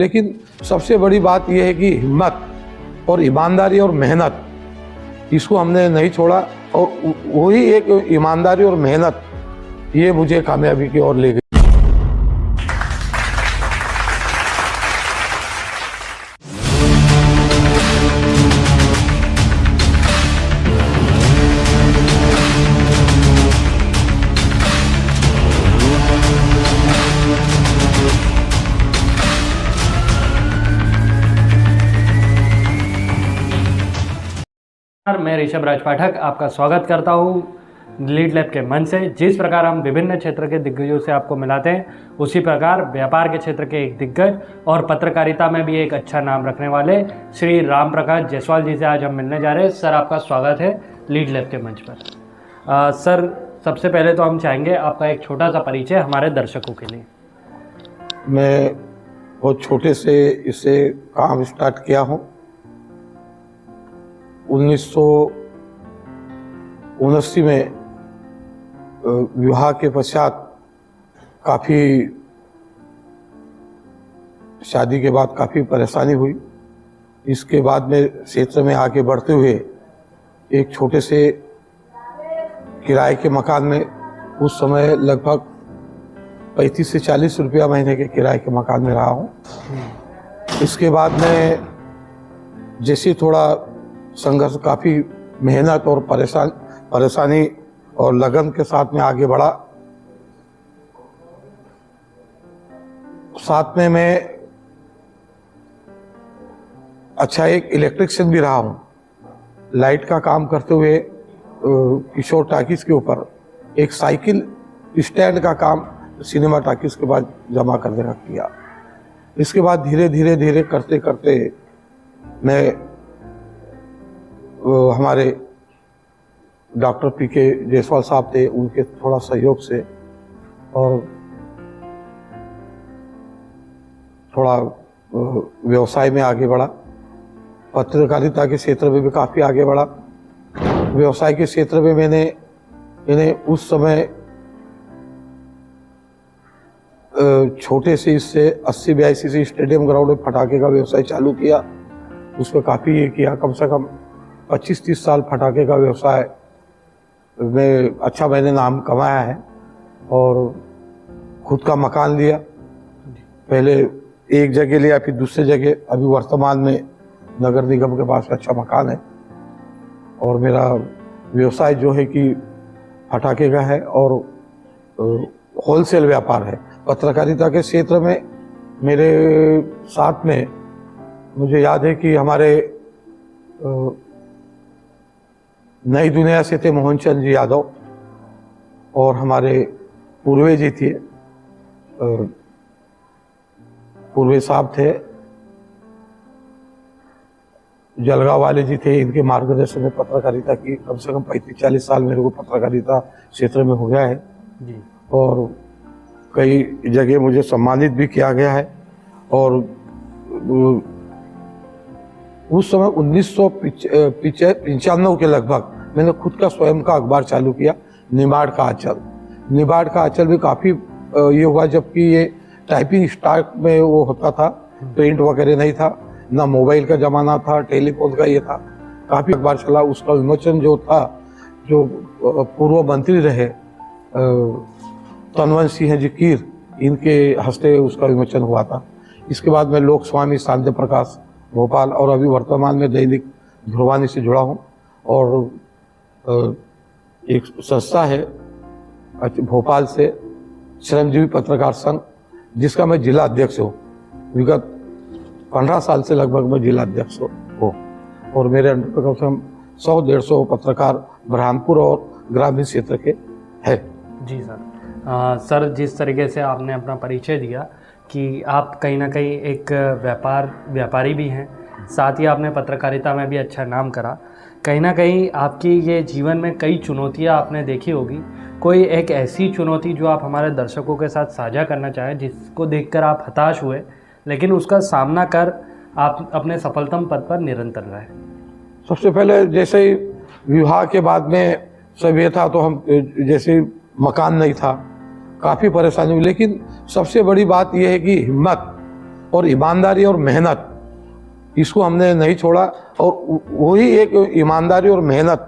लेकिन सबसे बड़ी बात यह है कि हिम्मत और ईमानदारी और मेहनत, इसको हमने नहीं छोड़ा और वही एक ईमानदारी और मेहनत ये मुझे कामयाबी की ओर ले गई। मैं ऋषभ राज पाठक आपका स्वागत करता हूं लीड लैब के मंच से। जिस प्रकार हम विभिन्न क्षेत्र के दिग्गजों से आपको मिलाते हैं, उसी प्रकार व्यापार के क्षेत्र के एक दिग्गज और पत्रकारिता में भी एक अच्छा नाम रखने वाले श्री राम प्रकाश जायसवाल जी से आज हम मिलने जा रहे हैं। सर, आपका स्वागत है लीड लैब के मंच पर। सर, सबसे पहले तो हम चाहेंगे आपका एक छोटा सा परिचय हमारे दर्शकों के लिए। मैं बहुत छोटे से इसे काम स्टार्ट किया हूँ। 1979 में विवाह के पश्चात काफ़ी शादी के बाद काफ़ी परेशानी हुई। इसके बाद में क्षेत्र में आगे बढ़ते हुए एक छोटे से किराए के मकान में, उस समय लगभग 35 से 40 रुपया महीने के किराए के मकान में रहा हूँ। इसके बाद में जैसे थोड़ा संघर्ष, काफ़ी मेहनत और परेशानी और लगन के साथ में आगे बढ़ा। साथ में मैं अच्छा एक इलेक्ट्रिशियन भी रहा हूँ। लाइट का काम करते हुए किशोर टाकीज के ऊपर एक साइकिल स्टैंड का काम सिनेमा टाकीज के बाद जमा करने का किया। इसके बाद धीरे धीरे करते करते मैं हमारे डॉक्टर पीके जायसवाल साहब थे, उनके थोड़ा सहयोग से और थोड़ा व्यवसाय में आगे बढ़ा। पत्रकारिता के क्षेत्र में भी काफ़ी आगे बढ़ा। व्यवसाय के क्षेत्र में मैंने इन्हें उस समय छोटे से इससे 80-82 से स्टेडियम ग्राउंड में पटाखे का व्यवसाय चालू किया। उस पर काफ़ी ये किया, कम से कम 25-30 साल पटाखे का व्यवसाय में अच्छा मैंने नाम कमाया है। और खुद का मकान लिया, पहले एक जगह लिया, फिर दूसरे जगह, अभी वर्तमान में नगर निगम के पास अच्छा मकान है। और मेरा व्यवसाय जो है कि पटाखे का है और होलसेल व्यापार है। पत्रकारिता के क्षेत्र में मेरे साथ में मुझे याद है कि हमारे नई दुनिया से थे मोहनचंद जी यादव, और हमारे पूर्वे जी थे, पूर्वे साहब थे, जलगांव वाले जी थे। इनके मार्गदर्शन में पत्रकारिता की कम से कम 35-40 साल मेरे को पत्रकारिता क्षेत्र में हो गया है जी। और कई जगह मुझे सम्मानित भी किया गया है। और उस समय 1995 के लगभग मैंने खुद का स्वयं का अखबार चालू किया, निमाड़ का आंचल। निमाड़ का आंचल भी काफ़ी ये हुआ, जबकि ये टाइपिंग स्टार्ट में वो होता था, प्रिंट वगैरह नहीं था, ना मोबाइल का ज़माना था, टेलीफोन का ये था। काफ़ी अखबार चला। उसका विमोचन जो था, जो पूर्व मंत्री रहे तनवंत सिंह जी कीर, इनके हस्ते उसका विमोचन हुआ था। इसके बाद मैं लोक स्वामी शांति प्रकाश भोपाल और अभी वर्तमान में दैनिक ध्रुवानी से जुड़ा हूँ। और एक संस्था है भोपाल से, श्रमजीवी पत्रकार संघ, जिसका मैं जिला अध्यक्ष हूँ। विगत 15 साल से लगभग मैं जिला अध्यक्ष हूँ। और मेरे अंडर कम से कम 100-150 पत्रकार बुरहानपुर और ग्रामीण क्षेत्र के हैं। जी सर। सर, जिस तरीके से आपने अपना परिचय दिया कि आप कहीं ना कहीं एक व्यापारी भी हैं, साथ ही आपने पत्रकारिता में भी अच्छा नाम करा। कहीं ना कहीं आपकी ये जीवन में कई चुनौतियां आपने देखी होगी। कोई एक ऐसी चुनौती जो आप हमारे दर्शकों के साथ साझा करना चाहें, जिसको देखकर आप हताश हुए, लेकिन उसका सामना कर आप अपने सफलतम पद पर निरंतर रहे? सबसे पहले जैसे ही विवाह के बाद में सब ये था, तो हम जैसे मकान नहीं था, काफ़ी परेशानी हुई। लेकिन सबसे बड़ी बात यह है कि हिम्मत और ईमानदारी और मेहनत, इसको हमने नहीं छोड़ा। और वही एक ईमानदारी और मेहनत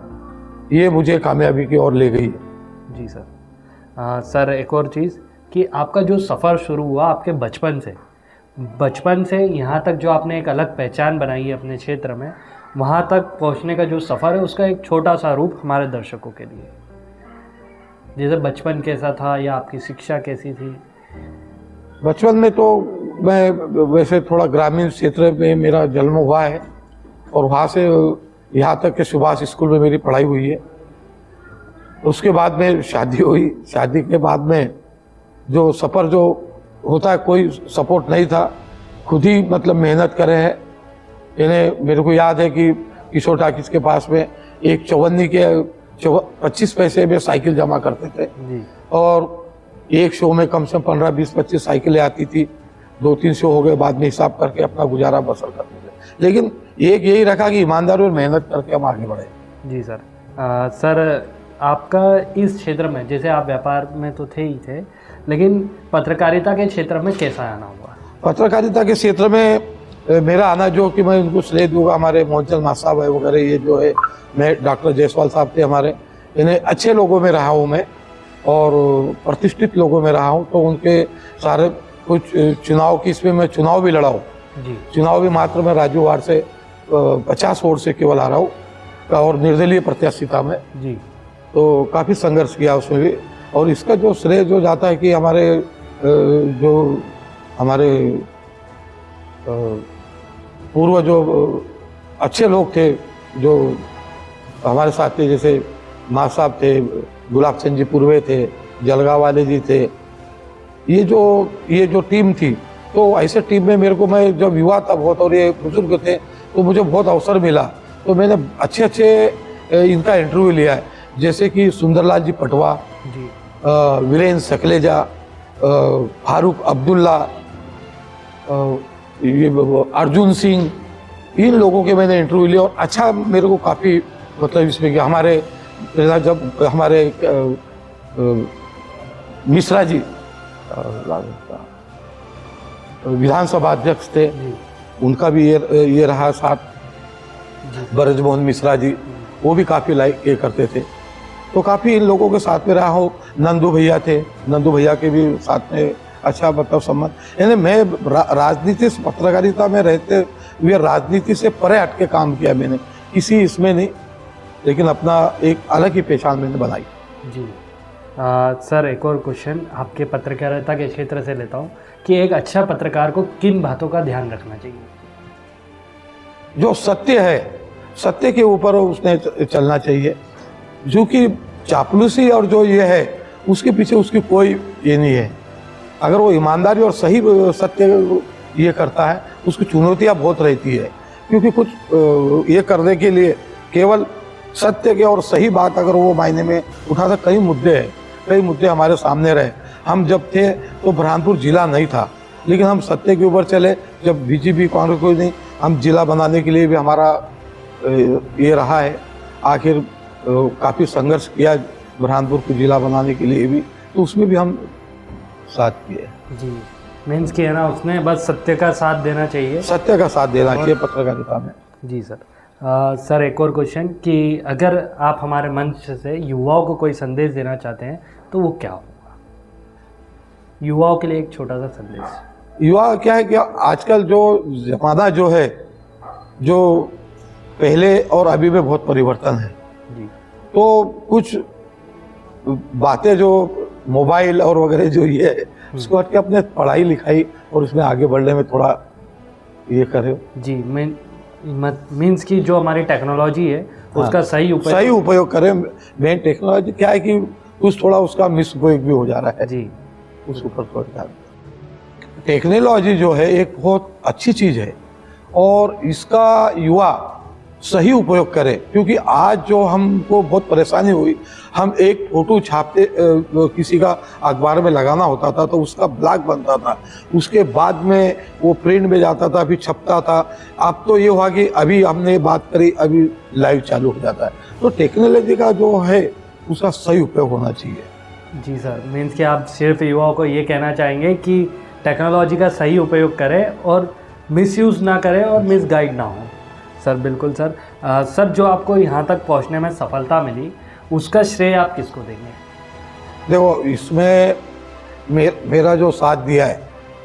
ये मुझे कामयाबी की ओर ले गई है। जी सर। सर एक और चीज़ कि आपका जो सफ़र शुरू हुआ आपके बचपन से यहाँ तक जो आपने एक अलग पहचान बनाई है अपने क्षेत्र में, वहाँ तक पहुँचने का जो सफ़र है उसका एक छोटा सा रूप हमारे दर्शकों के लिए, जैसे बचपन कैसा था या आपकी शिक्षा कैसी थी? बचपन में तो मैं वैसे थोड़ा ग्रामीण क्षेत्र में मेरा जन्म हुआ है और वहाँ से यहाँ तक के सुभाष स्कूल में मेरी पढ़ाई हुई है। उसके बाद में शादी हुई। शादी के बाद में जो सफ़र जो होता है, कोई सपोर्ट नहीं था, खुद ही मतलब मेहनत करे हैं। इन्हें मेरे को याद है कि किशोर टाकिस के पास में एक 54 के 25 पैसे में साइकिल जमा करते थे जी। और एक शो में कम से कम 15, 20, 25 साइकिलें आती थी। 2-3 शो हो गए, बाद में हिसाब करके अपना गुजारा बसर करते थे। लेकिन एक यही रखा कि ईमानदारी और मेहनत करके हम आगे बढ़े। जी सर। सर आपका इस क्षेत्र में, जैसे आप व्यापार में तो थे ही थे, लेकिन पत्रकारिता के क्षेत्र में कैसा आना हुआ? पत्रकारिता के क्षेत्र में मेरा आना, जो कि मैं उनको श्रेय दूंगा, हमारे मोहनचंद मास साहब है वगैरह, ये जो है, मैं डॉक्टर जायसवाल साहब थे हमारे, इन्हें अच्छे लोगों में रहा हूँ मैं और प्रतिष्ठित लोगों में रहा हूँ। तो उनके सारे कुछ चुनाव की, इसमें मैं चुनाव भी लड़ा हूँ जी। चुनाव भी मात्र मैं राजू वार्ड से 50 वोट से केवल आ रहा हूँ और निर्दलीय प्रत्याशी था मैं। जी। तो काफ़ी संघर्ष किया उसमें भी। और इसका जो श्रेय जो जाता है कि हमारे जो हमारे पूर्व जो अच्छे लोग थे जो हमारे साथ थे, जैसे माँ साहब थे, गुलाब चंद जी पूर्वे थे, जलगांव वाले जी थे, ये जो टीम थी, तो ऐसे टीम में मेरे को, मैं जब युवा था बहुत और ये बुजुर्ग थे, तो मुझे बहुत अवसर मिला। तो मैंने अच्छे इनका इंटरव्यू लिया है, जैसे कि सुंदरलाल जी पटवा जी, वीरेंद्र सकलेजा, फारूक अब्दुल्ला, ये अर्जुन सिंह, इन लोगों के मैंने इंटरव्यू लिया और अच्छा मेरे को काफ़ी मतलब इसमें कि हमारे जब हमारे मिश्रा जी विधानसभा अध्यक्ष थे, उनका भी ये रहा साथ, ब्रजमोहन मिश्रा जी, वो भी काफ़ी लाइक ये करते थे। तो काफ़ी इन लोगों के साथ में रहा हूँ। नंदू भैया थे, नंदू भैया के भी साथ में अच्छा मतलब संबंध। यानी मैं राजनीति से, पत्रकारिता में रहते हुए राजनीति से परे हट के काम किया मैंने, किसी इसमें नहीं, लेकिन अपना एक अलग ही पहचान मैंने बनाई। जी। सर एक और क्वेश्चन आपके पत्रकारिता के क्षेत्र से लेता हूँ कि एक अच्छा पत्रकार को किन बातों का ध्यान रखना चाहिए? जो सत्य है, सत्य के ऊपर उसने चलना चाहिए। जो कि चापलूसी और जो ये है, उसके पीछे उसकी कोई ये नहीं है। अगर वो ईमानदारी और सही सत्य ये करता है, उसकी चुनौतियाँ बहुत रहती है, क्योंकि कुछ ये करने के लिए केवल सत्य के और सही बात अगर वो मायने में उठाता, कई मुद्दे हमारे सामने रहे। हम जब थे तो बुरहानपुर जिला नहीं था, लेकिन हम सत्य के ऊपर चले। जब बीजेपी कांग्रेस कोई नहीं, हम जिला बनाने के लिए भी हमारा ये रहा है। आखिर काफ़ी संघर्ष किया बुरहानपुर को जिला बनाने के लिए भी, तो उसमें भी हम साथ किए। जी, मीन्स कि है ना, उसने बस सत्य का साथ देना चाहिए, सत्य का साथ देना चाहिए पत्रकारिता में। जी सर। सर एक और क्वेश्चन कि अगर आप हमारे मंच से युवाओं को कोई संदेश देना चाहते हैं तो वो क्या होगा? युवाओं के लिए एक छोटा सा संदेश। युवा क्या है कि आजकल जो जमाना जो है, जो पहले और अभी में बहुत परिवर्तन है जी। तो कुछ बातें जो मोबाइल और वगैरह जो ये है, उसको हट के अपने पढ़ाई लिखाई और उसमें आगे बढ़ने में थोड़ा ये करे। जी, मीन्स कि जो हमारी टेक्नोलॉजी है उसका सही उपयोग करें। मेन टेक्नोलॉजी क्या है कि कुछ थोड़ा उसका मिस उपयोग भी हो जा रहा है जी, उस ऊपर थोड़ा ध्यान। टेक्नोलॉजी जो है एक बहुत अच्छी चीज़ है और इसका युवा सही उपयोग करें, क्योंकि आज जो हमको बहुत परेशानी हुई, हम एक फोटो छापते किसी का अखबार में लगाना होता था तो उसका ब्लॉग बनता था, उसके बाद में वो प्रिंट में जाता था, फिर छपता था। अब तो ये हुआ कि अभी हमने बात करी, अभी लाइव चालू हो जाता है। तो टेक्नोलॉजी का जो है उसका सही उपयोग होना चाहिए। जी सर, मीन्स कि आप सिर्फ युवाओं को ये कहना चाहेंगे कि टेक्नोलॉजी का सही उपयोग करें और मिसयूज़ ना करें और मिसगाइड ना हो। सर बिल्कुल सर। सर जो आपको यहाँ तक पहुँचने में सफलता मिली उसका श्रेय आप किसको देंगे? देखो, इसमें मेरा जो साथ दिया है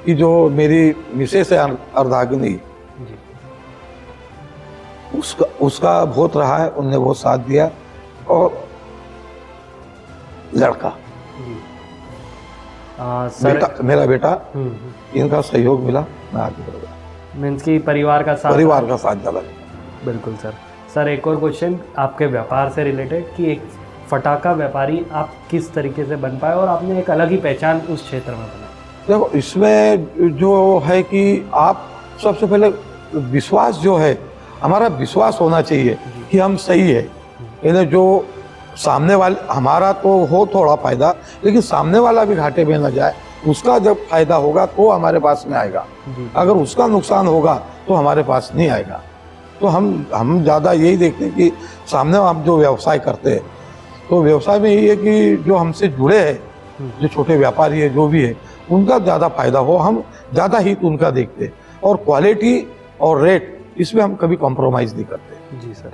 कि जो मेरी मिसेस है अर्धांगिनी, जी उसका बहुत रहा है, उनने बहुत साथ दिया, और लड़का जी सर मेरा बेटा, इनका सहयोग मिला, मैं आगे बढ़ गया। मीन्स की परिवार का साथ ज़्यादा। बिल्कुल सर। सर एक और क्वेश्चन आपके व्यापार से रिलेटेड कि एक फटाका व्यापारी आप किस तरीके से बन पाए और आपने एक अलग ही पहचान उस क्षेत्र में बनाई? देखो, इसमें जो है कि आप सबसे पहले विश्वास जो है, हमारा विश्वास होना चाहिए कि हम सही है। यानी जो सामने वाले, हमारा तो हो थोड़ा फायदा, लेकिन सामने वाला भी घाटे में न जाए, उसका जब फायदा होगा तो हमारे पास में आएगा। अगर उसका नुकसान होगा तो हमारे पास नहीं आएगा। तो हम ज़्यादा यही देखते हैं कि सामने हम जो व्यवसाय करते हैं, तो व्यवसाय में यही है कि जो हमसे जुड़े हैं, जो छोटे व्यापारी है, जो भी है, उनका ज़्यादा फायदा हो, हम ज़्यादा हित उनका देखते हैं। और क्वालिटी और रेट, इसमें हम कभी कॉम्प्रोमाइज़ नहीं करते। जी सर।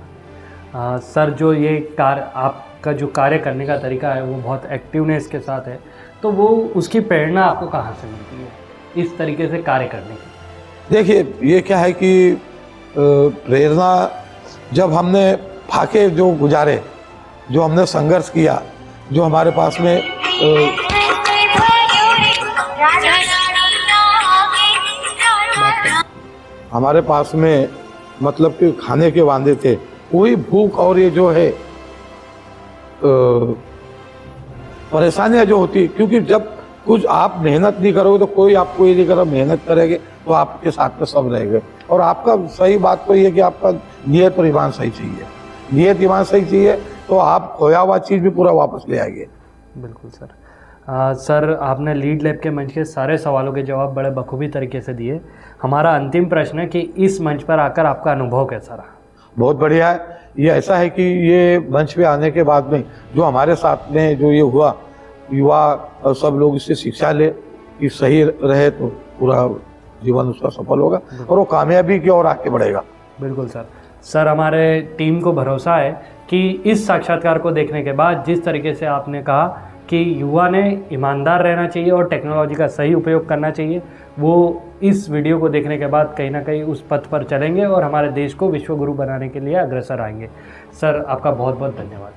सर जो ये आपका जो कार्य करने का तरीका है वो बहुत एक्टिवनेस के साथ है, तो वो उसकी प्रेरणा आपको कहाँ से मिलती है इस तरीके से कार्य करने की? देखिए, ये क्या है कि प्रेरणा जब हमने फाके जो गुजारे, जो हमने संघर्ष किया, जो हमारे पास में मतलब कि खाने के वांदे थे, वही भूख और ये जो है परेशानियां जो होती, क्योंकि जब कुछ आप मेहनत नहीं करोगे तो कोई आपको ये नहीं करो, मेहनत करेंगे तो आपके साथ में सब रहेंगे। और आपका सही बात तो ये है कि आपका नियत और ईमान सही चाहिए। नियत ईमान सही चाहिए तो आप खोया हुआ चीज़ भी पूरा वापस ले आएंगे। बिल्कुल सर। सर आपने लीड लैब के मंच के सारे सवालों के जवाब बड़े बखूबी तरीके से दिए। हमारा अंतिम प्रश्न है कि इस मंच पर आकर आपका अनुभव कैसा रहा? बहुत बढ़िया है। ये ऐसा है कि ये मंच पे आने के बाद में जो हमारे साथ में जो ये हुआ, युवा और सब लोग इससे शिक्षा ले कि सही रहे तो पूरा जीवन उसका सफल होगा और वो कामयाबी की ओर आगे बढ़ेगा। बिल्कुल सर। सर हमारे टीम को भरोसा है कि इस साक्षात्कार को देखने के बाद जिस तरीके से आपने कहा कि युवा ने ईमानदार रहना चाहिए और टेक्नोलॉजी का सही उपयोग करना चाहिए, वो इस वीडियो को देखने के बाद कहीं ना कहीं उस पथ पर चलेंगे और हमारे देश को विश्व गुरु बनाने के लिए अग्रसर आएंगे। सर आपका बहुत बहुत धन्यवाद।